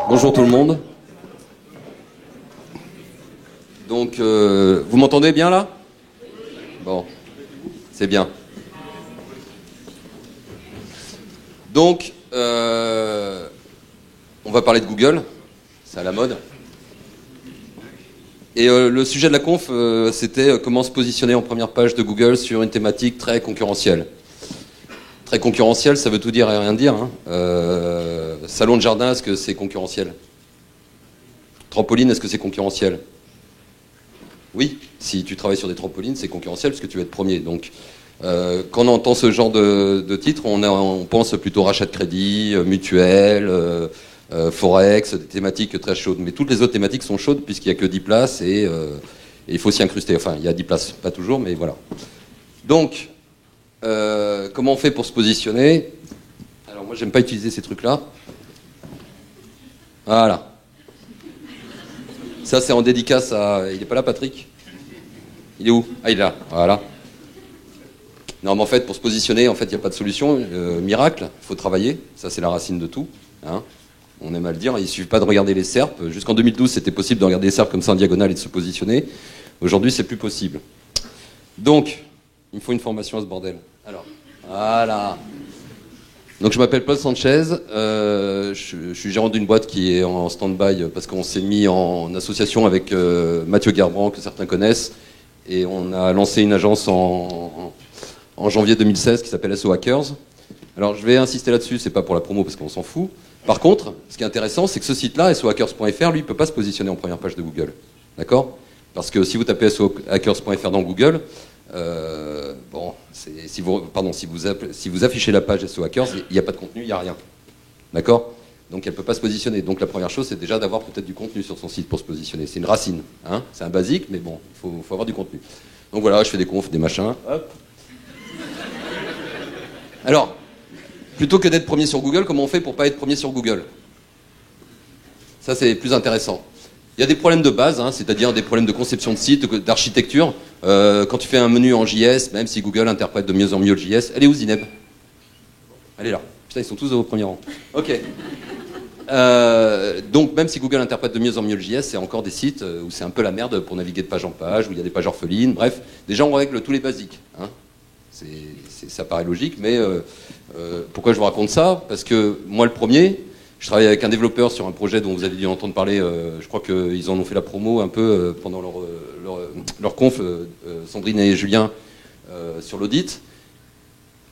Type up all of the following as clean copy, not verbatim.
Bonjour tout le monde. Donc, vous m'entendez bien là? Bon, c'est bien. Donc, on va parler de Google, c'est à la mode. Et le sujet de la conf, c'était comment se positionner en première page de Google sur une thématique très concurrentielle. Très concurrentielle, ça veut tout dire et rien dire. Hein. Salon de jardin, est-ce que c'est concurrentiel? Trampoline, est-ce que c'est concurrentiel? Oui, si tu travailles sur des trampolines, c'est concurrentiel parce que tu vas être premier. Donc, quand on entend ce genre de titre, on pense plutôt rachat de crédit, mutuelle, forex, des thématiques très chaudes. Mais toutes les autres thématiques sont chaudes puisqu'il n'y a que 10 places et il faut s'y incruster. Enfin, il y a 10 places, pas toujours, mais voilà. Donc, comment on fait pour se positionner? Alors moi, j'aime pas utiliser ces trucs-là. Voilà. Ça, c'est en dédicace à... Il est pas là, Patrick? Il est où? Ah, il est là. Voilà. Non, mais en fait, pour se positionner, en fait, il n'y a pas de solution miracle. Il faut travailler. Ça, c'est la racine de tout. Hein, on aime à le dire. Il ne suffit pas de regarder les SERP. Jusqu'en 2012, c'était possible de regarder les SERP comme ça en diagonale et de se positionner. Aujourd'hui, c'est plus possible. Donc, il me faut une formation à ce bordel. Alors, voilà. Donc, je m'appelle Paul Sanchez. Je suis gérant d'une boîte qui est en stand-by parce qu'on s'est mis en association avec Mathieu Gerbrand, que certains connaissent. Et on a lancé une agence en janvier 2016 qui s'appelle SO Hackers. Alors, je vais insister là-dessus. C'est pas pour la promo parce qu'on s'en fout. Par contre, ce qui est intéressant, c'est que ce site-là, sohackers.fr, lui, ne peut pas se positionner en première page de Google. D'accord? Parce que si vous tapez sohackers.fr dans Google, bon, si vous affichez la page SO Hackers, il n'y a pas de contenu, il n'y a rien. D'accord? Donc elle ne peut pas se positionner. Donc la première chose, c'est déjà d'avoir peut-être du contenu sur son site pour se positionner. C'est une racine. Hein, c'est un basique, mais bon, il faut avoir du contenu. Donc voilà, je fais des confs, des machins. Hop. Alors, plutôt que d'être premier sur Google, comment on fait pour ne pas être premier sur Google? Ça, c'est plus intéressant. Il y a des problèmes de base, hein, c'est-à-dire des problèmes de conception de site, d'architecture. Quand tu fais un menu en JS, même si Google interprète de mieux en mieux le JS, elle est où Zineb? Elle est là. Putain, ils sont tous au premier rang. Ok. Donc même si Google interprète de mieux en mieux le JS, c'est encore des sites où c'est un peu la merde pour naviguer de page en page, où il y a des pages orphelines. Bref, déjà on règle tous les basiques. Hein. Ça paraît logique, mais pourquoi je vous raconte ça? Parce que moi le premier, je travaille avec un développeur sur un projet dont vous avez dû entendre parler, je crois qu'ils en ont fait la promo un peu pendant leur conf, Sandrine et Julien, sur l'audit.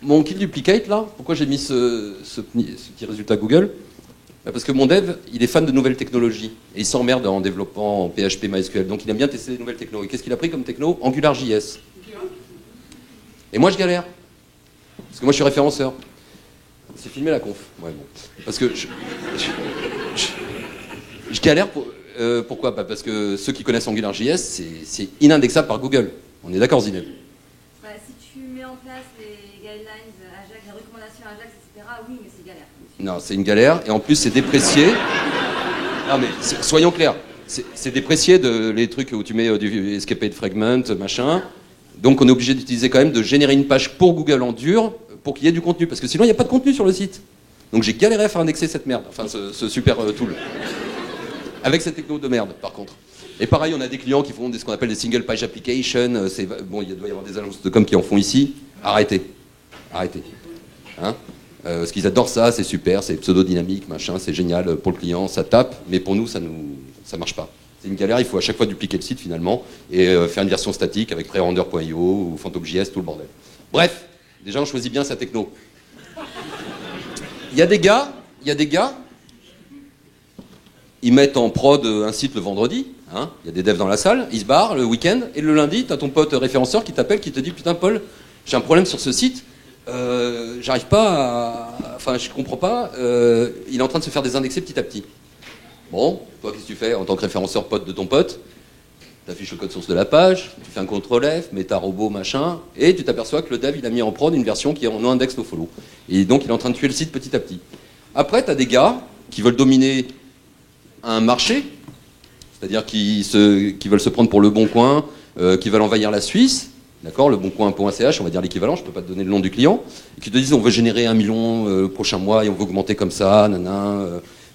Mon kill duplicate, là, pourquoi j'ai mis ce petit résultat Google? Parce que mon dev, il est fan de nouvelles technologies, et il s'emmerde en développant en PHP MySQL, donc il aime bien tester des nouvelles technologies. Qu'est-ce qu'il a pris comme techno? AngularJS. Et moi je galère, parce que moi je suis référenceur. C'est filmé la conf. Ouais, bon. Parce que je galère pourquoi? Parce que ceux qui connaissent AngularJS, c'est inindexable par Google. On est d'accord, Zineb? Bah, si tu mets en place les guidelines Ajax, les recommandations Ajax, etc., oui, mais c'est galère. Non, c'est une galère, et en plus c'est déprécié. Non mais, soyons clairs, c'est déprécié les trucs où tu mets du escaped fragment, machin. Donc on est obligé d'utiliser quand même de générer une page pour Google en dur, pour qu'il y ait du contenu, parce que sinon il n'y a pas de contenu sur le site. Donc j'ai galéré à faire indexer cette merde, enfin ce super tool. Avec cette techno de merde, par contre. Et pareil, on a des clients qui font ce qu'on appelle des single page applications. Bon, il doit y avoir des agences de com qui en font ici. Arrêtez. Arrêtez. Hein, parce qu'ils adorent ça, c'est super, c'est pseudo-dynamique, machin, c'est génial pour le client, ça tape, mais pour nous, ça marche pas. C'est une galère, il faut à chaque fois dupliquer le site finalement, et faire une version statique avec prerender.io ou PhantomJS, tout le bordel. Bref, déjà on choisit bien sa techno. Il y a des gars, ils mettent en prod un site le vendredi, hein, il y a des devs dans la salle, ils se barrent le week-end, et le lundi, t'as ton pote référenceur qui t'appelle, qui te dit « Putain Paul, j'ai un problème sur ce site, j'arrive pas à... Enfin, je comprends pas, il est en train de se faire désindexer petit à petit. » Bon, toi, qu'est-ce que tu fais en tant que référenceur pote de ton pote? Tu affiches le code source de la page, tu fais un CTRL-F, méta robot, machin, et tu t'aperçois que le dev, il a mis en prod une version qui est en no-index no-follow. Et donc, il est en train de tuer le site petit à petit. Après, tu as des gars qui veulent dominer un marché, c'est-à-dire qui veulent se prendre pour le Bon Coin, qui veulent envahir la Suisse, d'accord, leboncoin.ch, on va dire l'équivalent, je ne peux pas te donner le nom du client, et qui te disent on veut générer 1 million le prochain mois et on veut augmenter comme ça,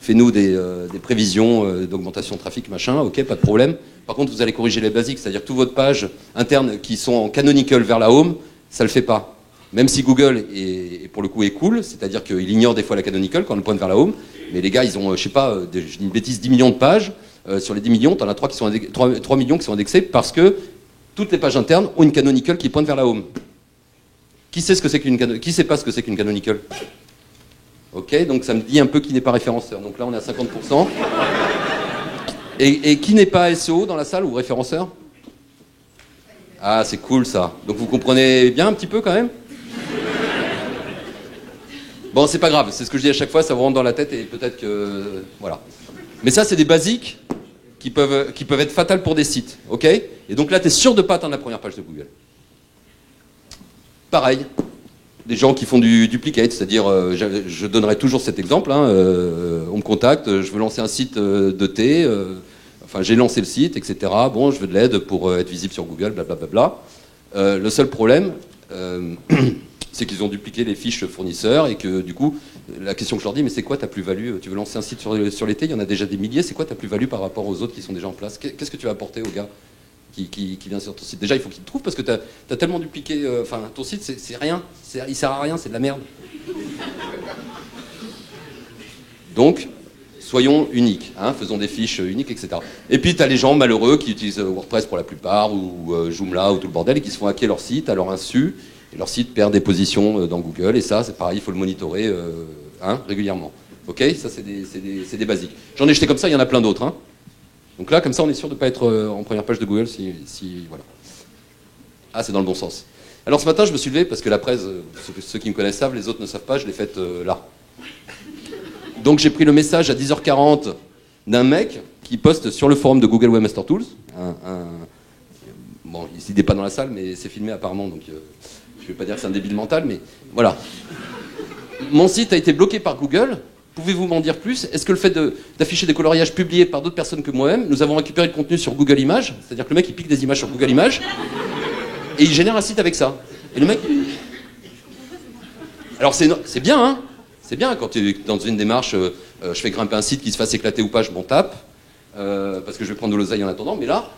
fais-nous des prévisions d'augmentation de trafic, machin, ok, pas de problème. Par contre, vous allez corriger les basiques, c'est-à-dire que toutes vos pages internes qui sont en canonical vers la home, ça ne le fait pas. Même si Google, pour le coup, est cool, c'est-à-dire qu'il ignore des fois la canonical quand on le pointe vers la home, mais les gars, ils ont, je sais pas, je dis une bêtise, 10 millions de pages. Sur les 10 millions, tu en as 3 millions qui sont indexés parce que toutes les pages internes ont une canonical qui pointe vers la home. Qui sait qui sait pas ce que c'est qu'une canonical? Ok, donc ça me dit un peu qui n'est pas référenceur. Donc là, on est à 50%. Et qui n'est pas SEO dans la salle ou référenceur? Ah, c'est cool ça. Donc vous comprenez bien un petit peu quand même? Bon, c'est pas grave, c'est ce que je dis à chaque fois, ça vous rentre dans la tête et peut-être que... Voilà. Mais ça, c'est des basiques qui peuvent être fatales pour des sites, ok? Et donc là, tu es sûr de ne pas atteindre la première page de Google. Pareil, des gens qui font du duplicate, c'est-à-dire, je donnerai toujours cet exemple, hein, on me contacte, je veux lancer un site de thé, enfin j'ai lancé le site, etc. Bon, je veux de l'aide pour être visible sur Google, blablabla. Le seul problème, c'est qu'ils ont dupliqué les fiches fournisseurs et que du coup, la question que je leur dis, mais c'est quoi ta plus-value? Tu veux lancer un site sur l'été, il y en a déjà des milliers, c'est quoi ta plus-value par rapport aux autres qui sont déjà en place? Qu'est-ce que tu vas apporter au gars qui vient sur ton site? Déjà, il faut qu'il te trouve parce que tu as tellement dupliqué, enfin, ton site, c'est rien, il sert à rien, c'est de la merde. Donc, soyons uniques, hein, faisons des fiches uniques, etc. Et puis, tu as les gens malheureux qui utilisent WordPress pour la plupart, ou Joomla, ou tout le bordel, et qui se font hacker leur site à leur insu. Et leur site perd des positions dans Google, et ça, c'est pareil, il faut le monitorer régulièrement. Ok, ça, c'est des basiques. J'en ai jeté comme ça, il y en a plein d'autres. Hein. Donc là, comme ça, on est sûr de ne pas être en première page de Google. Voilà. Ah, c'est dans le bon sens. Alors ce matin, je me suis levé, parce que la presse, ceux qui me connaissent savent, les autres ne savent pas, je l'ai faite là. Donc j'ai pris le message à 10h40 d'un mec qui poste sur le forum de Google Webmaster Tools. Bon, il n'est pas dans la salle, mais c'est filmé apparemment, donc... je ne vais pas dire que c'est un débile mental, mais voilà. Mon site a été bloqué par Google. Pouvez-vous m'en dire plus? Est-ce que le fait d'afficher des coloriages publiés par d'autres personnes que moi-même, nous avons récupéré le contenu sur Google Images, c'est-à-dire que le mec il pique des images sur Google Images, et il génère un site avec ça. Et le mec... Alors c'est bien, hein? C'est bien quand tu es dans une démarche, je fais grimper un site qui se fasse éclater ou pas, je m'en tape, parce que je vais prendre de l'oseille en attendant, mais là,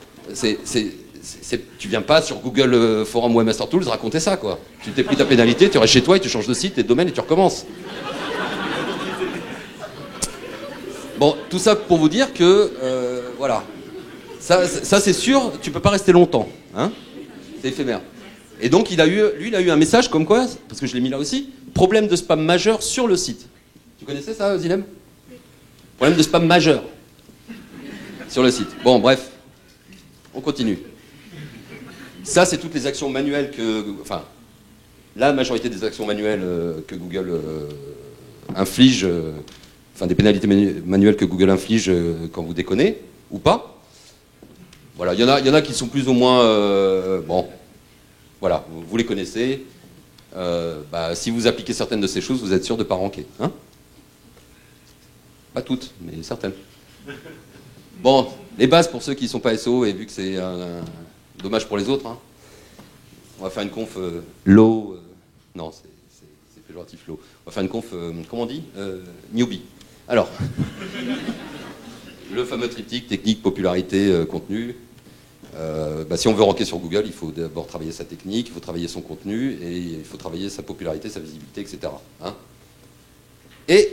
tu viens pas sur Google Forum Webmaster Tools raconter ça, quoi. Tu t'es pris ta pénalité, tu restes chez toi et tu changes de site et de domaine et tu recommences. Bon, tout ça pour vous dire que, voilà. Ça c'est sûr, tu peux pas rester longtemps. Hein, c'est éphémère. Et donc, il a eu un message comme quoi, parce que je l'ai mis là aussi, problème de spam majeur sur le site. Tu connaissais ça, Zilem? Problème de spam majeur sur le site. Bon, bref, on continue. Ça, c'est toutes les actions manuelles enfin, la majorité des actions manuelles que Google inflige, enfin des pénalités manuelles que Google inflige quand vous déconnez, ou pas. Voilà, il y en a qui sont plus ou moins, bon, voilà, vous les connaissez. Si vous appliquez certaines de ces choses, vous êtes sûr de ne pas ranker. Hein, pas toutes, mais certaines. Bon, les bases pour ceux qui ne sont pas SEO, et vu que c'est dommage pour les autres, hein. On va faire une conf low, non, c'est péjoratif low. On va faire une conf, comment on dit, newbie. Alors, le fameux triptyque, technique, popularité, contenu. Si on veut ranker sur Google, il faut d'abord travailler sa technique, il faut travailler son contenu, et il faut travailler sa popularité, sa visibilité, etc. Hein, et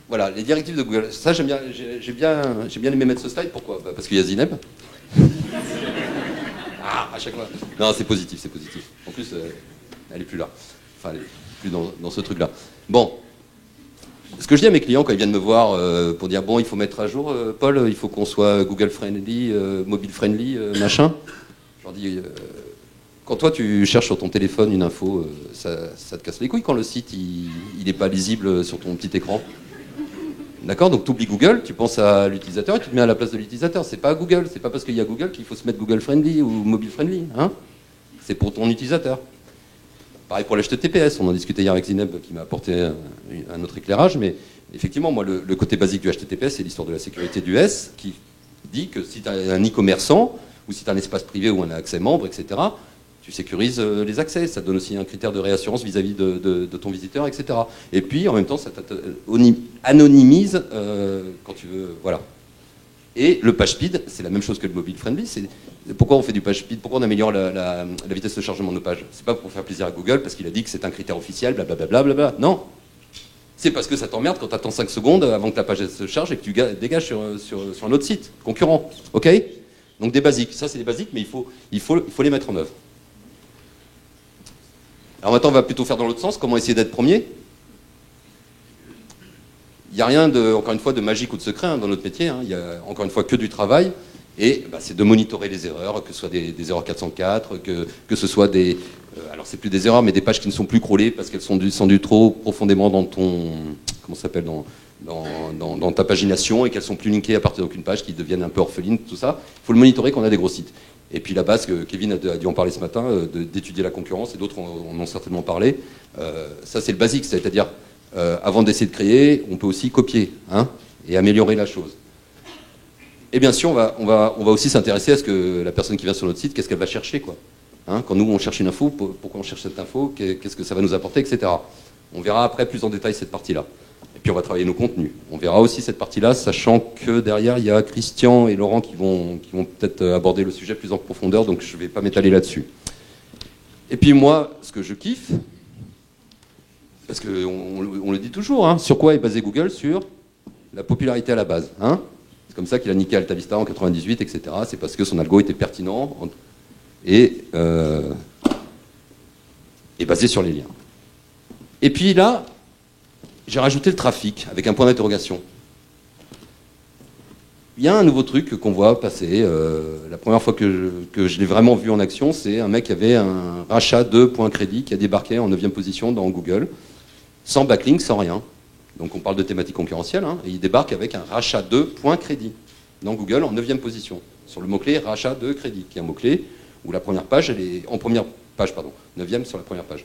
voilà, les directives de Google. Ça, j'ai bien aimé mettre ce slide. Pourquoi? Parce qu'il y a Zineb. Ah, à chaque fois. Non, c'est positif, c'est positif. En plus, elle est plus là. Enfin, elle est plus dans ce truc-là. Bon. Ce que je dis à mes clients quand ils viennent me voir pour dire, bon, il faut mettre à jour, Paul, il faut qu'on soit Google friendly, mobile friendly, machin. Je leur dis, quand toi tu cherches sur ton téléphone une info, ça te casse les couilles quand le site il n'est pas lisible sur ton petit écran. D'accord? Donc tu oublies Google, tu penses à l'utilisateur et tu te mets à la place de l'utilisateur. C'est pas Google, c'est pas parce qu'il y a Google qu'il faut se mettre Google friendly ou mobile friendly. Hein, c'est pour ton utilisateur. Pareil pour l'HTTPS, on en discutait hier avec Zineb qui m'a apporté un autre éclairage, mais effectivement, moi, le côté basique du HTTPS, c'est l'histoire de la sécurité du S, qui dit que si tu as un e-commerçant, ou si tu as un espace privé ou un accès membre, etc., Tu sécurises les accès, ça donne aussi un critère de réassurance vis-à-vis de ton visiteur, etc. Et puis, en même temps, ça anonymise quand tu veux, voilà. Et le page speed, c'est la même chose que le mobile friendly. Pourquoi on fait du page speed? Pourquoi on améliore la vitesse de chargement de nos pages? C'est pas pour faire plaisir à Google, parce qu'il a dit que c'est un critère officiel, blablabla, blablabla. Non. C'est parce que ça t'emmerde quand tu attends 5 secondes avant que la page se charge et que tu dégages sur un autre site concurrent. OK? Donc des basiques. Ça, c'est des basiques, mais il faut les mettre en œuvre. Alors maintenant, on va plutôt faire dans l'autre sens. Comment essayer d'être premier? Il n'y a rien, encore une fois, de magique ou de secret dans notre métier. Il n'y a encore une fois que du travail. Et c'est de monitorer les erreurs, que ce soit des erreurs 404, que ce soit des... alors c'est plus des erreurs, mais des pages qui ne sont plus crawlées parce qu'elles sont descendues trop profondément dans ton... Comment ça s'appelle, dans ta pagination, et qu'elles sont plus linkées à partir d'aucune page, qui deviennent un peu orphelines, tout ça. Il faut le monitorer quand on a des gros sites. Et puis la base, que Kevin a dû en parler ce matin, d'étudier la concurrence, et d'autres en ont certainement parlé. Ça, c'est le basique, c'est-à-dire, avant d'essayer de créer, on peut aussi copier, et améliorer la chose. Et bien sûr, on va aussi s'intéresser à ce que la personne qui vient sur notre site, qu'est-ce qu'elle va chercher, quoi. Quand nous, on cherche une info, pourquoi on cherche cette info, qu'est-ce que ça va nous apporter, etc. On verra après plus en détail cette partie-là. Et puis on va travailler nos contenus. On verra aussi cette partie-là, sachant que derrière, il y a Christian et Laurent qui vont peut-être aborder le sujet plus en profondeur, donc je ne vais pas m'étaler là-dessus. Et puis moi, ce que je kiffe, parce qu'on le dit toujours, sur quoi est basé Google? Sur la popularité à la base. C'est comme ça qu'il a niqué AltaVista en 98, etc. C'est parce que son algo était pertinent et basé sur les liens. Et puis là, j'ai rajouté le trafic avec un point d'interrogation. Il y a un nouveau truc qu'on voit passer. La première fois que je l'ai vraiment vu en action, c'est un mec qui avait un rachat de points crédit qui a débarqué en 9e position dans Google, sans backlink, sans rien. Donc on parle de thématique concurrentielle, et il débarque avec un rachat de points crédit dans Google en 9e position, sur le mot-clé rachat de crédit, qui est un mot-clé où la première page, elle est en première page, pardon, 9e sur la première page.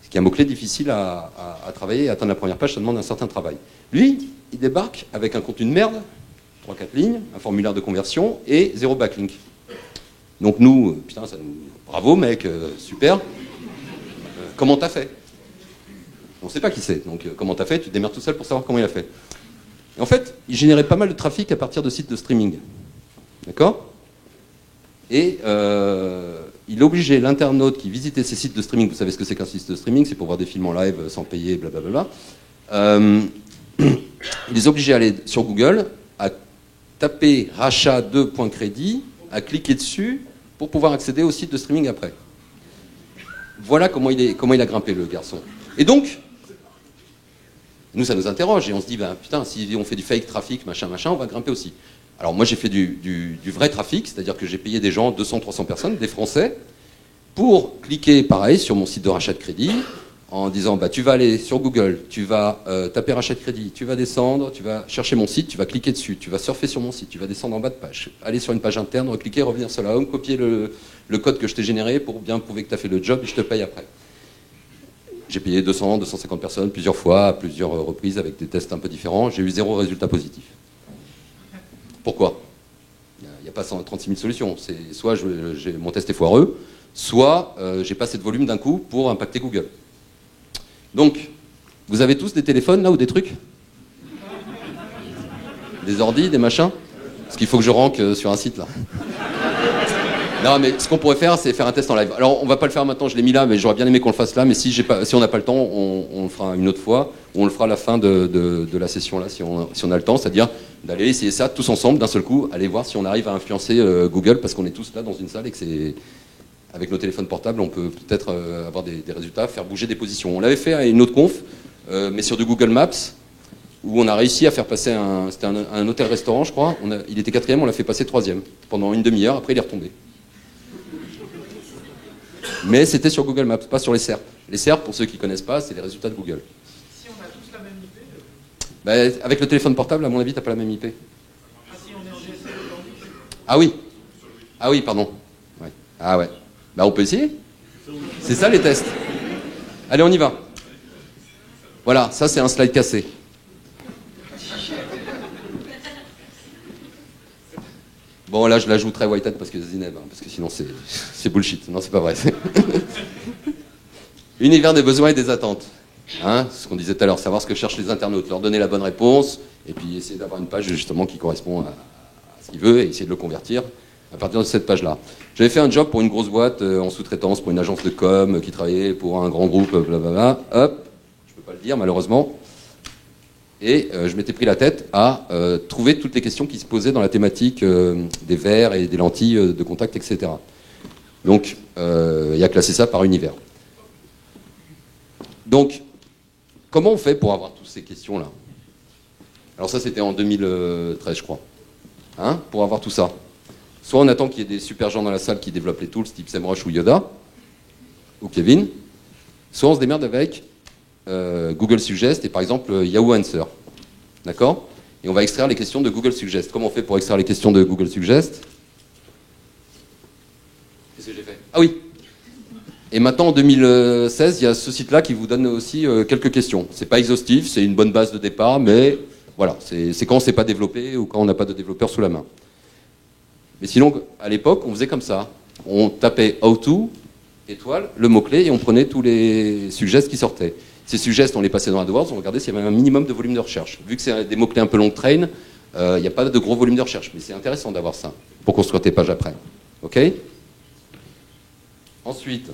Ce qui est un mot-clé difficile à travailler, et atteindre la première page, ça demande un certain travail. Lui, il débarque avec un contenu de merde, 3-4 lignes, un formulaire de conversion et 0 backlink. Donc nous, putain, bravo mec, super. Comment t'as fait? On ne sait pas qui c'est, donc comment t'as fait? Tu te démerdes tout seul pour savoir comment il a fait. Et en fait, il générait pas mal de trafic à partir de sites de streaming. D'accord? Et il obligeait l'internaute qui visitait ces sites de streaming, vous savez ce que c'est qu'un site de streaming, c'est pour voir des films en live sans payer, blablabla. Il les obligeait à aller sur Google, à taper rachat de points crédit, à cliquer dessus pour pouvoir accéder au site de streaming après. Voilà comment il a grimpé, le garçon. Et donc, nous, ça nous interroge et on se dit, putain, si on fait du fake trafic, machin, on va grimper aussi. Alors moi, j'ai fait du vrai trafic, c'est-à-dire que j'ai payé des gens, 200-300 personnes, des Français, pour cliquer, pareil, sur mon site de rachat de crédit, en disant, tu vas aller sur Google, tu vas taper rachat de crédit, tu vas descendre, tu vas chercher mon site, tu vas cliquer dessus, tu vas surfer sur mon site, tu vas descendre en bas de page, aller sur une page interne, recliquer, revenir sur la home, copier le code que je t'ai généré pour bien prouver que tu as fait le job et je te paye après. J'ai payé 200, 250 personnes plusieurs fois, à plusieurs reprises, avec des tests un peu différents. J'ai eu 0 résultat positif. Pourquoi? Il n'y a pas 36 000 solutions. C'est soit mon test est foireux, soit j'ai pas assez de volume d'un coup pour impacter Google. Donc, vous avez tous des téléphones là ou des trucs? Des ordis, des machins? Parce qu'il faut que je rank sur un site là. Non, mais ce qu'on pourrait faire, c'est faire un test en live. Alors, on va pas le faire maintenant, je l'ai mis là, mais j'aurais bien aimé qu'on le fasse là. Mais si on n'a pas le temps, on le fera une autre fois, ou on le fera à la fin de la session là, si on a le temps, c'est-à-dire d'aller essayer ça tous ensemble d'un seul coup, aller voir si on arrive à influencer Google, parce qu'on est tous là dans une salle et que c'est avec nos téléphones portables, on peut peut-être avoir des résultats, faire bouger des positions. On l'avait fait à une autre conf, mais sur du Google Maps, où on a réussi à faire passer c'était un hôtel-restaurant, je crois. Il était 4e, on l'a fait passer 3e pendant une demi-heure. Après, il est retombé. Mais c'était sur Google Maps, pas sur les SERP. Les SERP, pour ceux qui ne connaissent pas, c'est les résultats de Google. Si on a tous la même IP avec le téléphone portable, à mon avis, tu n'as pas la même IP. Ah si on est en GSM Ah oui. Ah oui, pardon. Ouais. Ah ouais. On peut essayer. C'est ça les tests. Allez, on y va. Voilà, ça c'est un slide cassé. Bon, là, je l'ajouterai Whitehead parce que Zineb, hein, parce que sinon c'est bullshit. Non, c'est pas vrai. Univers des besoins et des attentes. Hein, ce qu'on disait tout à l'heure, savoir ce que cherchent les internautes, leur donner la bonne réponse, et puis essayer d'avoir une page justement qui correspond à ce qu'il veut, et essayer de le convertir à partir de cette page-là. J'avais fait un job pour une grosse boîte en sous-traitance, pour une agence de com qui travaillait pour un grand groupe, blablabla. Hop, je peux pas le dire malheureusement. Et je m'étais pris la tête à trouver toutes les questions qui se posaient dans la thématique des verres et des lentilles de contact, etc. Donc, il a classé ça par univers. Donc, comment on fait pour avoir toutes ces questions-là? Alors ça, c'était en 2013, je crois. Hein, pour avoir tout ça. Soit on attend qu'il y ait des super gens dans la salle qui développent les tools, type SEMrush ou Yoda, ou Kevin, soit on se démerde avec Google Suggest et par exemple Yahoo Answer. D'accord? Et on va extraire les questions de Google Suggest. Comment on fait pour extraire les questions de Google Suggest? Qu'est-ce que j'ai fait? Ah oui! Et maintenant, en 2016, il y a ce site-là qui vous donne aussi quelques questions. C'est pas exhaustif, c'est une bonne base de départ, mais voilà, c'est quand on ne sait pas développer ou quand on n'a pas de développeur sous la main. Mais sinon, à l'époque, on faisait comme ça. On tapait how to, étoile, le mot-clé, et on prenait tous les suggestions qui sortaient. Ces suggestions, on les passait dans AdWords, on regardait s'il y avait un minimum de volume de recherche. Vu que c'est des mots-clés un peu long train, il n'y a pas de gros volume de recherche. Mais c'est intéressant d'avoir ça pour construire tes pages après. OK? Ensuite,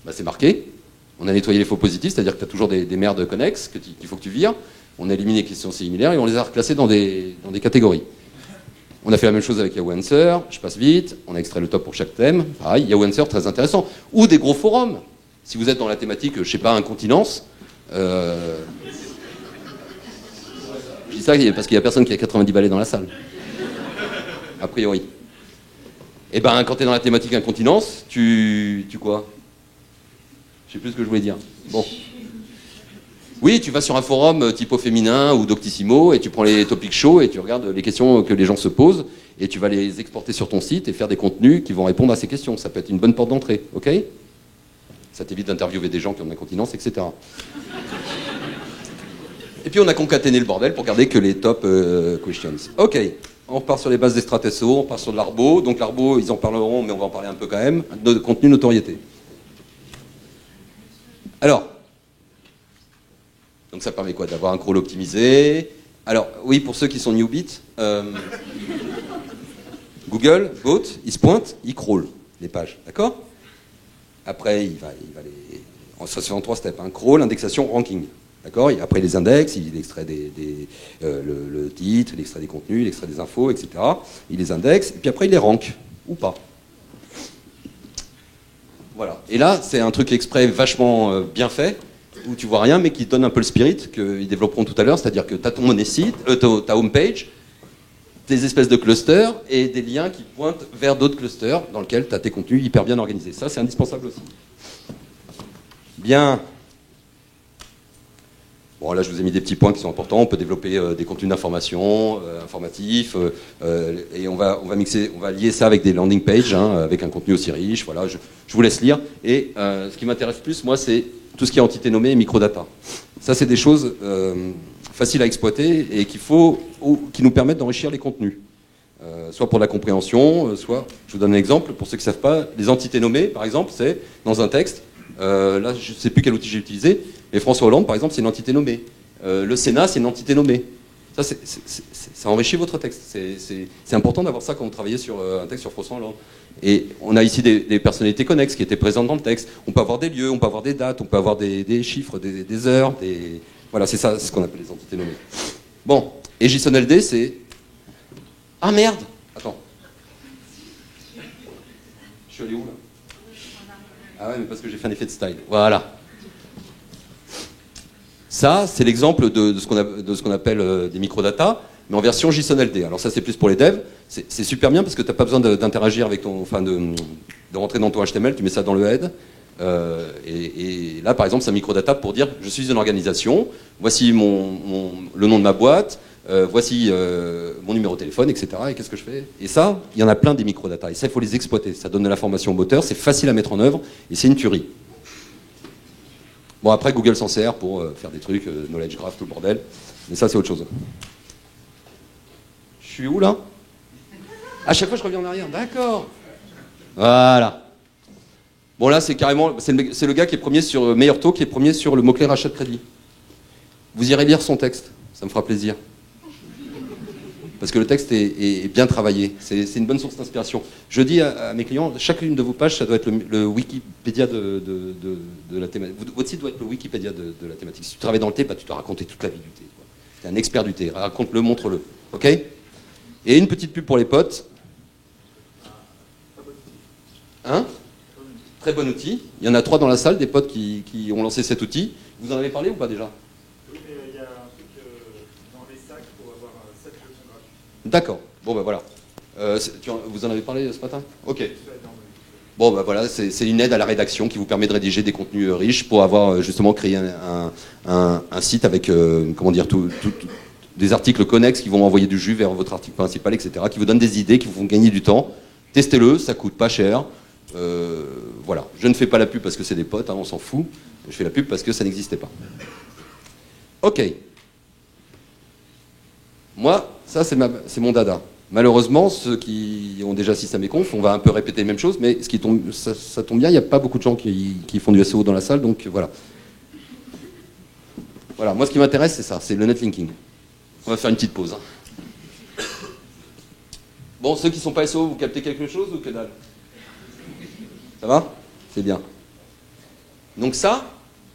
bah c'est marqué. On a nettoyé les faux positifs, c'est-à-dire que tu as toujours des merdes connexes qu'il faut que tu vires. On a éliminé les questions similaires et on les a reclassées dans des catégories. On a fait la même chose avec Yahoo Answer, je passe vite, on a extrait le top pour chaque thème. Pareil, Yahoo Answer, très intéressant. Ou des gros forums. Si vous êtes dans la thématique, je sais pas, incontinence. Je dis ça parce qu'il n'y a personne qui a 90 balais dans la salle. A priori. Et ben, quand tu es dans la thématique incontinence, tu quoi? Je sais plus ce que je voulais dire. Bon. Oui, tu vas sur un forum typo féminin ou Doctissimo et tu prends les topics chauds et tu regardes les questions que les gens se posent et tu vas les exporter sur ton site et faire des contenus qui vont répondre à ces questions. Ça peut être une bonne porte d'entrée, ok? Ça t'évite d'interviewer des gens qui ont de l'incontinence, etc. Et puis on a concaténé le bordel pour garder que les top questions. Ok, on repart sur les bases des StratSO, on repart sur de l'Arbo. Donc l'Arbo, ils en parleront, mais on va en parler un peu quand même. De contenu notoriété. Alors, donc ça permet quoi? D'avoir un crawl optimisé. Alors, oui, pour ceux qui sont newbies, Google, GOAT, il se pointe, il crawl les pages, d'accord? Après, il va les... Ça se fait en 3 steps, hein. Crawl, indexation, ranking. D'accord? Et après, il les indexe, il extrait le titre, il extrait des contenus, il extrait des infos, etc. Il les indexe, et puis après, il les rank, ou pas. Voilà. Et là, c'est un truc exprès vachement bien fait, où tu vois rien, mais qui donne un peu le spirit qu'ils développeront tout à l'heure, c'est-à-dire que tu as ton monosite, ta homepage, des espèces de clusters et des liens qui pointent vers d'autres clusters dans lesquels tu as tes contenus hyper bien organisés. Ça, c'est indispensable aussi. Bien. Bon, là, je vous ai mis des petits points qui sont importants. On peut développer des contenus d'information, informatifs, et on va lier ça avec des landing pages, hein, avec un contenu aussi riche. Voilà, je vous laisse lire. Et ce qui m'intéresse plus, moi, c'est tout ce qui est entité nommée et microdata. Ça, c'est des choses faciles à exploiter et qui nous permettent d'enrichir les contenus. Soit pour la compréhension, soit, je vous donne un exemple, pour ceux qui ne savent pas, les entités nommées, par exemple, c'est dans un texte, là, je ne sais plus quel outil j'ai utilisé, mais François Hollande, par exemple, c'est une entité nommée. Le Sénat, c'est une entité nommée. Ça, ça enrichit votre texte. C'est important d'avoir ça quand vous travaillez sur un texte sur François Hollande. Et on a ici des personnalités connexes qui étaient présentes dans le texte. On peut avoir des lieux, on peut avoir des dates, on peut avoir des chiffres, des heures, Voilà, c'est ça, c'est ce qu'on appelle les entités nommées. Bon, et JSON-LD, c'est... Ah merde! Attends. Je suis allé où, là? Ah ouais, mais parce que j'ai fait un effet de style. Voilà. Ça, c'est l'exemple de ce qu'on appelle des microdata, mais en version JSON-LD. Alors ça, c'est plus pour les devs. C'est super bien parce que tu n'as pas besoin d'interagir avec de rentrer dans ton HTML, tu mets ça dans le head. Et là, par exemple, c'est un microdata pour dire je suis une organisation, voici le nom de ma boîte, voici mon numéro de téléphone, etc. Et qu'est-ce que je fais? Et ça, il y en a plein des microdata. Et ça, il faut les exploiter. Ça donne de l'information au moteur, c'est facile à mettre en œuvre et c'est une tuerie. Bon, après, Google s'en sert pour faire des trucs, knowledge graph, tout le bordel. Mais ça, c'est autre chose. Je suis où, là? À chaque fois, je reviens en arrière. D'accord. Voilà. Bon, là, c'est carrément... C'est le gars qui est premier sur Meilleur Taux, qui est premier sur le mot-clé rachat de crédit. Vous irez lire son texte. Ça me fera plaisir. Parce que le texte est bien travaillé. C'est une bonne source d'inspiration. Je dis à mes clients, chacune de vos pages, ça doit être le Wikipédia de la thématique. Votre site doit être le Wikipédia de la thématique. Si tu travailles dans le thé, bah, tu dois raconter toute la vie du thé. Tu es un expert du thé. Raconte-le, montre-le. OK? Et une petite pub pour les potes. Hein? Très bon outil. Il y en a 3 dans la salle, des potes qui ont lancé cet outil. Vous en avez parlé ou pas déjà? Oui, mais il y a un truc dans les sacs pour avoir 7 leçons gratuites. D'accord. Bon, ben voilà. Vous en avez parlé ce matin? Ok. Bon, ben voilà, c'est une aide à la rédaction qui vous permet de rédiger des contenus riches pour avoir justement créé un site avec, comment dire, des articles connexes qui vont envoyer du jus vers votre article principal, etc., qui vous donnent des idées, qui vous font gagner du temps. Testez-le, ça coûte pas cher. Voilà. Je ne fais pas la pub parce que c'est des potes, hein, on s'en fout. Je fais la pub parce que ça n'existait pas. Ok. Moi, ça c'est mon dada. Malheureusement, ceux qui ont déjà assisté à mes confs, on va un peu répéter les mêmes choses, mais ça tombe bien, il n'y a pas beaucoup de gens qui font du SEO dans la salle, donc voilà. Voilà, moi ce qui m'intéresse c'est ça, c'est le netlinking. On va faire une petite pause. Hein. Bon, ceux qui ne sont pas SEO, vous captez quelque chose ou que dalle? Ça va? C'est bien. Donc ça,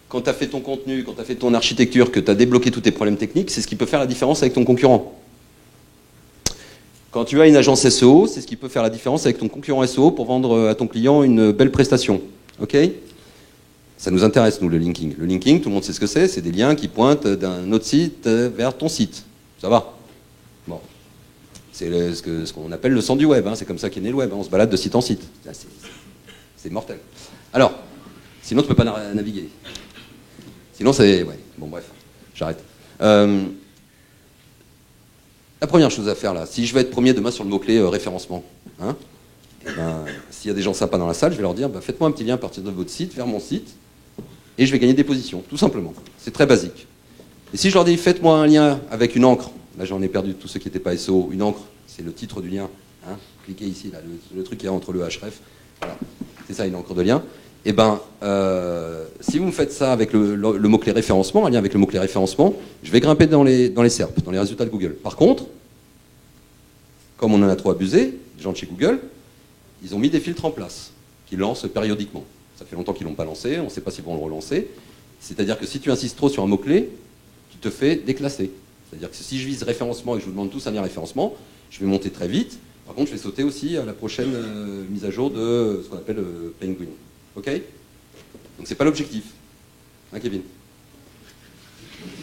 quand tu as fait ton contenu, quand tu as fait ton architecture, que tu as débloqué tous tes problèmes techniques, c'est ce qui peut faire la différence avec ton concurrent. Quand tu as une agence SEO, c'est ce qui peut faire la différence avec ton concurrent SEO pour vendre à ton client une belle prestation. Ok? Ça nous intéresse, nous, le linking. Le linking, tout le monde sait ce que c'est des liens qui pointent d'un autre site vers ton site. Ça va? Bon. C'est ce qu'on appelle le sang du web, hein. C'est comme ça qu'est né le web, hein. On se balade de site en site. C'est mortel. Alors, sinon tu ne peux pas naviguer. Sinon c'est... Ouais, bon bref, j'arrête. La première chose à faire là, si je veux être premier demain sur le mot-clé référencement, hein, ben, s'il y a des gens sympas dans la salle, je vais leur dire, ben, faites-moi un petit lien à partir de votre site, vers mon site, et je vais gagner des positions, tout simplement. C'est très basique. Et si je leur dis, faites-moi un lien avec une encre, là j'en ai perdu tous ceux qui n'étaient pas SEO, une encre, c'est le titre du lien, hein, cliquez ici, là, le truc qui est entre le href, voilà. C'est ça, une encre de lien. Et ben, si vous me faites ça avec le mot-clé référencement, un lien avec le mot-clé référencement, je vais grimper dans les SERP, dans les résultats de Google. Par contre, comme on en a trop abusé, les gens de chez Google, ils ont mis des filtres en place, qu'ils lancent périodiquement. Ça fait longtemps qu'ils ne l'ont pas lancé, on ne sait pas s'ils vont le relancer. C'est-à-dire que si tu insistes trop sur un mot-clé, tu te fais déclasser. C'est-à-dire que si je vise référencement et que je vous demande tous un lien référencement, je vais monter très vite. Par contre, je vais sauter aussi à la prochaine mise à jour de ce qu'on appelle Penguin. Ok? Donc c'est pas l'objectif. Hein, Kevin?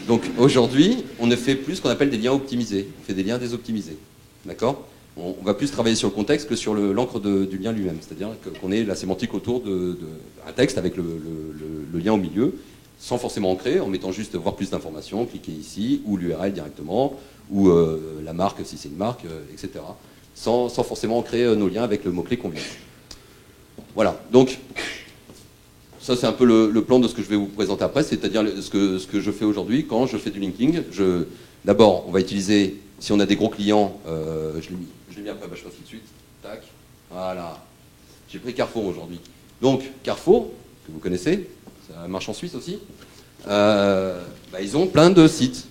Donc aujourd'hui, on ne fait plus ce qu'on appelle des liens optimisés. On fait des liens désoptimisés. D'accord? On va plus travailler sur le contexte que sur l'encre du lien lui-même. C'est-à-dire qu'on ait la sémantique autour d'un texte avec le lien au milieu, sans forcément ancrer, en mettant juste voir plus d'informations, cliquez ici, ou l'URL directement, ou la marque si c'est une marque, etc. Sans forcément créer nos liens avec le mot-clé qu'on vient. Voilà, donc ça c'est un peu le plan de ce que je vais vous présenter après, c'est-à-dire ce que je fais aujourd'hui quand je fais du linking. D'abord, on va utiliser, si on a des gros clients, je l'ai mis après, bah, je passe tout de suite, tac, voilà. J'ai pris Carrefour aujourd'hui. Donc Carrefour, que vous connaissez, ça marche en Suisse aussi, bah, ils ont plein de sites.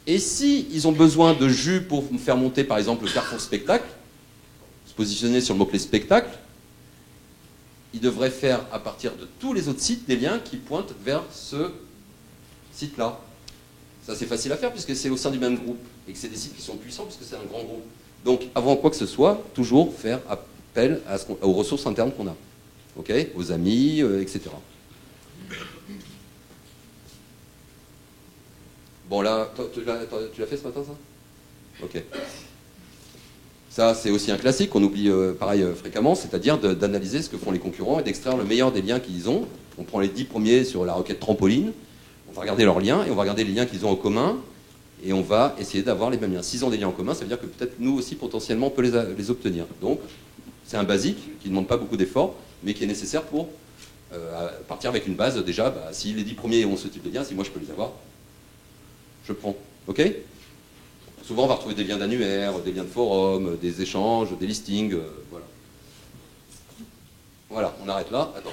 Et si ils ont besoin de jus pour faire monter, par exemple, le Carrefour Spectacle, se positionner sur le mot-clé spectacle, ils devraient faire, à partir de tous les autres sites, des liens qui pointent vers ce site-là. Ça, c'est facile à faire, puisque c'est au sein du même groupe, et que c'est des sites qui sont puissants, puisque c'est un grand groupe. Donc, avant quoi que ce soit, toujours faire appel aux ressources internes qu'on a. Ok, aux amis, etc. Bon là, tu l'as fait ce matin ça? Ok. Ça c'est aussi un classique qu'on oublie pareil fréquemment, c'est-à-dire d'analyser ce que font les concurrents et d'extraire le meilleur des liens qu'ils ont. On prend les 10 premiers sur la requête trampoline, on va regarder leurs liens et on va regarder les liens qu'ils ont en commun et on va essayer d'avoir les mêmes liens. S'ils ont des liens en commun, ça veut dire que peut-être nous aussi potentiellement on peut les obtenir. Donc c'est un basique qui ne demande pas beaucoup d'efforts mais qui est nécessaire pour partir avec une base déjà, bah, si les 10 premiers ont ce type de lien, si moi je peux les avoir, je prends. Ok? Souvent, on va retrouver des liens d'annuaires, des liens de forums, des échanges, des listings, voilà. Voilà, on arrête là. Attends.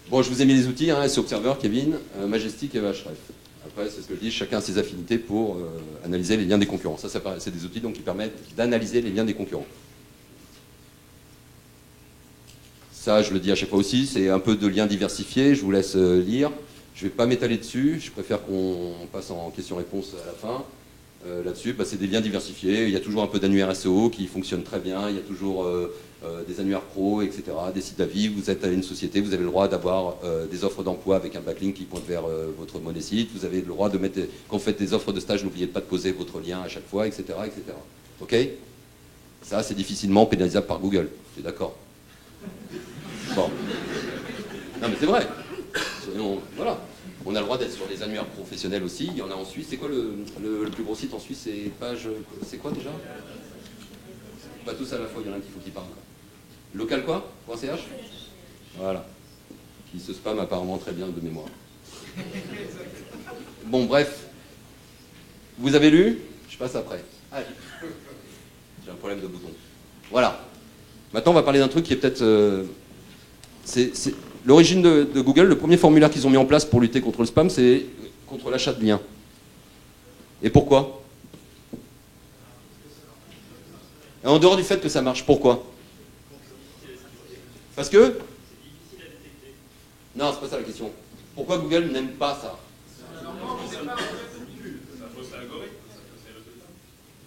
Bon, je vous ai mis les outils, hein, SEO Observer, Kevin, Majestic et Ahrefs. Après, c'est ce que je dis, chacun a ses affinités pour analyser les liens des concurrents. Ça c'est des outils donc, qui permettent d'analyser les liens des concurrents. Ça, je le dis à chaque fois aussi, c'est un peu de liens diversifiés, je vous laisse lire. Je ne vais pas m'étaler dessus, je préfère qu'on passe en questions-réponses à la fin. Là-dessus, bah, c'est des liens diversifiés, il y a toujours un peu d'annuaire SEO qui fonctionne très bien, il y a toujours des annuaires pro, etc., des sites d'avis, vous êtes une société, vous avez le droit d'avoir des offres d'emploi avec un backlink qui pointe vers votre monnaie site, vous avez le droit de mettre, quand vous faites des offres de stage, n'oubliez pas de poser votre lien à chaque fois, etc., etc. Ok? Ça, c'est difficilement pénalisable par Google, tu es d'accord? Bon. Non mais c'est vrai. Voilà. On a le droit d'être sur les annuaires professionnels aussi. Il y en a en Suisse. C'est quoi le plus gros site en Suisse? C'est page. C'est quoi déjà? Pas tous à la fois, il y en a un qu'il faut qu'il parle. Local quoi? .ch. Voilà. Qui se spam apparemment très bien de mémoire. Bon, bref. Vous avez lu? Je passe après. Allez. J'ai un problème de bouton. Voilà. Maintenant, on va parler d'un truc qui est peut-être... c'est l'origine de Google, le premier formulaire qu'ils ont mis en place pour lutter contre le spam, c'est contre l'achat de liens. Et pourquoi? Et en dehors du fait que ça marche, pourquoi? Parce que? Non, c'est pas ça la question. Pourquoi Google n'aime pas ça?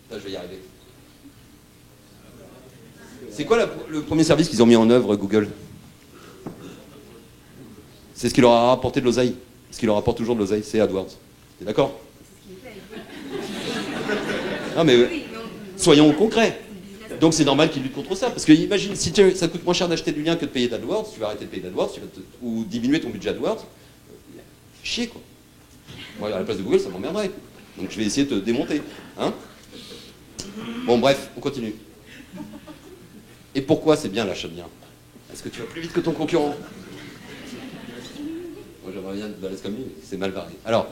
Ça, je vais y arriver. C'est quoi le premier service qu'ils ont mis en œuvre, Google? C'est ce qui leur a rapporté de l'oseille. Ce qui leur rapporte toujours de l'oseille, c'est AdWords. T'es d'accord? Non mais soyons concrets. Donc c'est normal qu'ils luttent contre ça. Parce que imagine, si ça coûte moins cher d'acheter du lien que de payer d'AdWords, tu vas arrêter de payer d'AdWords, ou diminuer ton budget AdWords. Chier quoi. Moi à la place de Google, ça m'emmerderait. Donc je vais essayer de te démonter. Hein? Bon bref, on continue. Et pourquoi c'est bien l'achat de lien? Est-ce que tu vas plus vite que ton concurrent? Moi j'aimerais bien être balèze comme lui, mais c'est mal barré. Alors,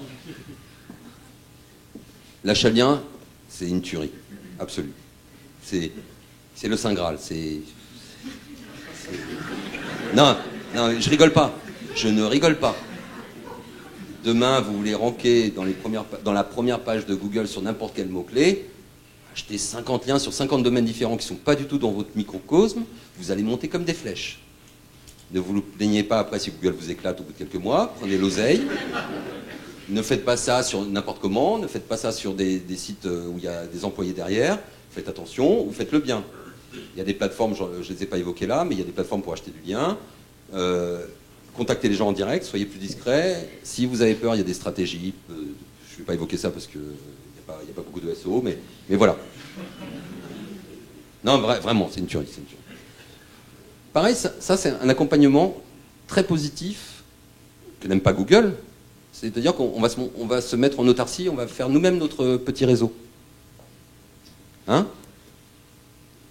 l'achat de lien, c'est une tuerie, absolue. C'est le Saint Graal, Non, non, je rigole pas. Je ne rigole pas. Demain, vous voulez ranker dans la première page de Google sur n'importe quel mot-clé, achetez 50 liens sur 50 domaines différents qui ne sont pas du tout dans votre microcosme, vous allez monter comme des flèches. Ne vous plaignez pas après si Google vous éclate au bout de quelques mois, prenez l'oseille. Ne faites pas ça sur n'importe comment, ne faites pas ça sur des sites où il y a des employés derrière. Faites attention, ou faites-le bien. Il y a des plateformes, je ne les ai pas évoquées là, mais il y a des plateformes pour acheter du lien. Contactez les gens en direct, soyez plus discrets. Si vous avez peur, il y a des stratégies. Je ne vais pas évoquer ça parce qu'il n'y a pas beaucoup de SEO, mais voilà. Non, vraiment, c'est une tuerie. Pareil, ça c'est un accompagnement très positif que n'aime pas Google. C'est-à-dire qu'on va se mettre en autarcie, on va faire nous-mêmes notre petit réseau. Hein?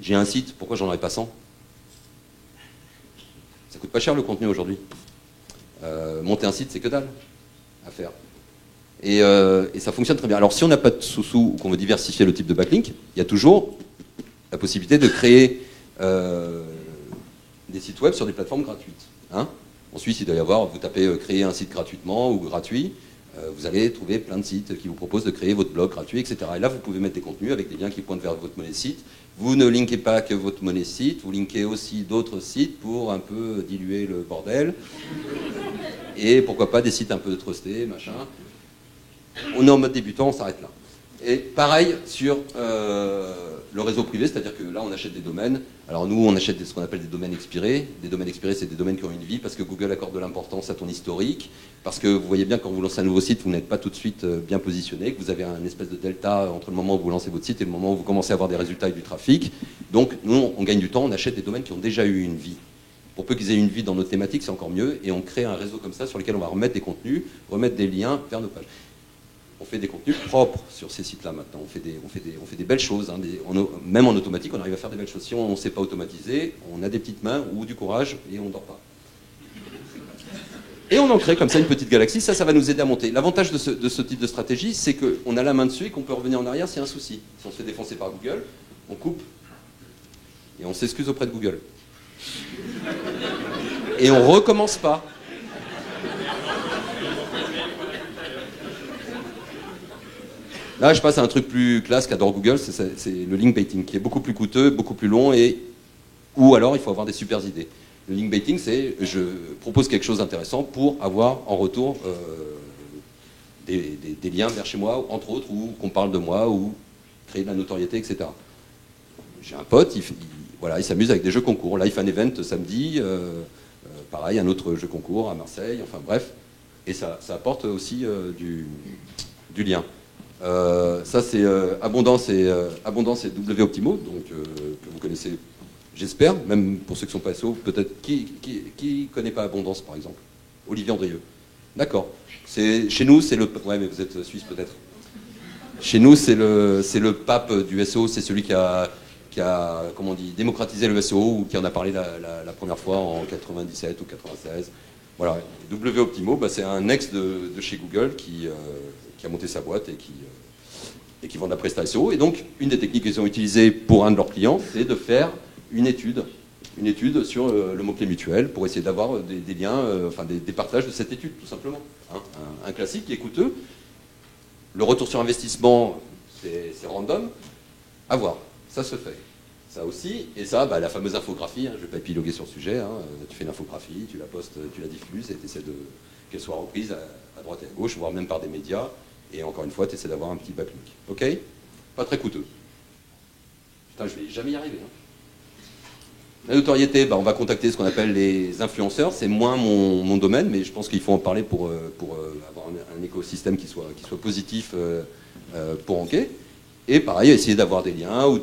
J'ai un site, pourquoi j'en aurais pas 100? Ça coûte pas cher le contenu aujourd'hui. Monter un site, c'est que dalle à faire. Et ça fonctionne très bien. Alors si on n'a pas de sous-sous ou qu'on veut diversifier le type de backlink, il y a toujours la possibilité de créer des sites web sur des plateformes gratuites. Hein? En Suisse, il doit y avoir, vous tapez créer un site gratuitement ou gratuit, vous allez trouver plein de sites qui vous proposent de créer votre blog gratuit, etc. Et là, vous pouvez mettre des contenus avec des liens qui pointent vers votre monnaie site. Vous ne linkez pas que votre monnaie site, vous linkez aussi d'autres sites pour un peu diluer le bordel. Et pourquoi pas des sites un peu trustés, machin. On est en mode débutant, on s'arrête là. Et pareil sur le réseau privé, c'est-à-dire que là on achète des domaines. Alors nous on achète ce qu'on appelle des domaines expirés. Des domaines expirés, c'est des domaines qui ont une vie parce que Google accorde de l'importance à ton historique. Parce que vous voyez bien quand vous lancez un nouveau site, vous n'êtes pas tout de suite bien positionné, que vous avez un espèce de delta entre le moment où vous lancez votre site et le moment où vous commencez à avoir des résultats et du trafic. Donc nous on gagne du temps, on achète des domaines qui ont déjà eu une vie. Pour peu qu'ils aient une vie dans nos thématiques, c'est encore mieux. Et on crée un réseau comme ça sur lequel on va remettre des contenus, remettre des liens vers nos pages. On fait des contenus propres sur ces sites-là maintenant. On fait des belles choses. Hein, même en automatique, on arrive à faire des belles choses. Si on ne sait pas automatiser, on a des petites mains ou du courage et on ne dort pas. Et on en crée comme ça une petite galaxie, ça va nous aider à monter. L'avantage de ce type de stratégie, c'est qu'on a la main dessus et qu'on peut revenir en arrière s'il y a un souci. Si on se fait défoncer par Google, on coupe et on s'excuse auprès de Google. Et on recommence pas. Là, je passe à un truc plus classe qu'adore Google, c'est le link baiting, qui est beaucoup plus coûteux, beaucoup plus long, ou alors il faut avoir des super idées. Le link baiting, c'est je propose quelque chose d'intéressant pour avoir en retour des liens vers chez moi, entre autres, ou qu'on parle de moi, ou créer de la notoriété, etc. J'ai un pote, il s'amuse avec des jeux concours. Là, il fait un event samedi, pareil, un autre jeu concours à Marseille, enfin bref. Et ça apporte aussi du lien. Ça, c'est Abondance et WOptimo, donc, que vous connaissez. J'espère, même pour ceux qui ne sont pas SEO, peut-être. Qui connaît pas Abondance, par exemple? Olivier Andrieux. D'accord. Chez nous, c'est le... Ouais, mais vous êtes suisse, peut-être. Chez nous, c'est le pape du SEO, c'est celui qui a comment on dit, démocratisé le SEO, ou qui en a parlé la première fois en 97 ou 96. Voilà. WOptimo, c'est un ex de chez Google qui a monté sa boîte et qui vend de la presta SEO. Et donc, une des techniques qu'ils ont utilisées pour un de leurs clients, c'est de faire une étude sur le mot-clé mutuel pour essayer d'avoir des liens, des partages de cette étude, tout simplement. Hein, un classique qui est coûteux. Le retour sur investissement, c'est random. À voir, ça se fait. Ça aussi, et ça, la fameuse infographie, je ne vais pas épiloguer sur le sujet, tu fais une infographie, tu la postes, tu la diffuses, et tu essaies qu'elle soit reprise à droite et à gauche, voire même par des médias, et encore une fois, tu essaies d'avoir un petit backlink. Ok? Pas très coûteux. Putain, je vais jamais y arriver. La notoriété, on va contacter ce qu'on appelle les influenceurs. C'est moins mon domaine, mais je pense qu'il faut en parler pour avoir un écosystème qui soit positif pour Anké. Et pareil, essayer d'avoir des liens ou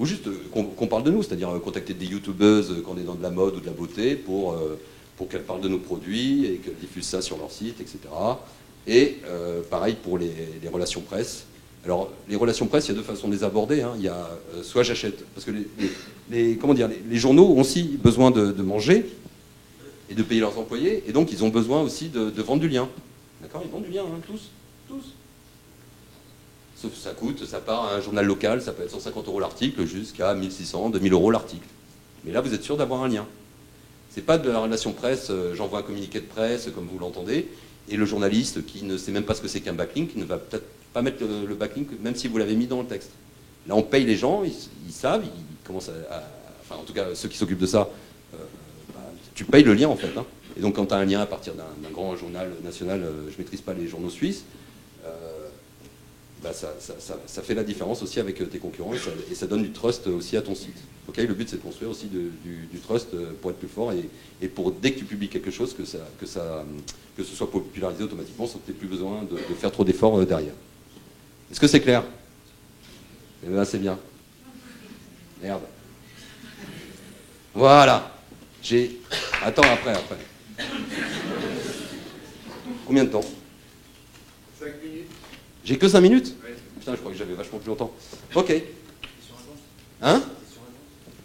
juste qu'on parle de nous, c'est-à-dire contacter des youtubeuses quand on est dans de la mode ou de la beauté pour qu'elles parlent de nos produits et qu'elles diffusent ça sur leur site, etc. Et pareil pour les relations presse. Alors, les relations presse, il y a deux façons de les aborder. Il y a soit j'achète, parce que les journaux ont aussi besoin de manger et de payer leurs employés, et donc ils ont besoin aussi de vendre du lien. D'accord? Ils vendent du lien, tous. Sauf que ça coûte, ça part à un journal local, ça peut être 150 € l'article, jusqu'à 1600, 2000 € l'article. Mais là, vous êtes sûr d'avoir un lien. C'est pas de la relation presse, j'envoie un communiqué de presse, comme vous l'entendez, et le journaliste qui ne sait même pas ce que c'est qu'un backlink ne va peut-être pas mettre le backlink, même si vous l'avez mis dans le texte. Là, on paye les gens, ils savent, ils commencent enfin, en tout cas, ceux qui s'occupent de ça, tu payes le lien, en fait. Et donc, quand tu as un lien à partir d'un grand journal national, je ne maîtrise pas les journaux suisses, ça fait la différence aussi avec tes concurrents et ça donne du trust aussi à ton site. Okay, le but, c'est de construire aussi du trust pour être plus fort et pour, dès que tu publies quelque chose, que ce soit popularisé automatiquement sans que tu n'aies plus besoin de faire trop d'efforts derrière. Est-ce que c'est clair? Eh bien, c'est bien. Merde. Voilà. Attends, après. Combien de temps? 5 minutes. J'ai que 5 minutes? Oui. Putain, je crois que j'avais vachement plus longtemps. Ok. Hein?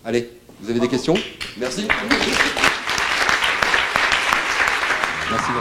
Allez, vous avez des questions? Merci. Merci.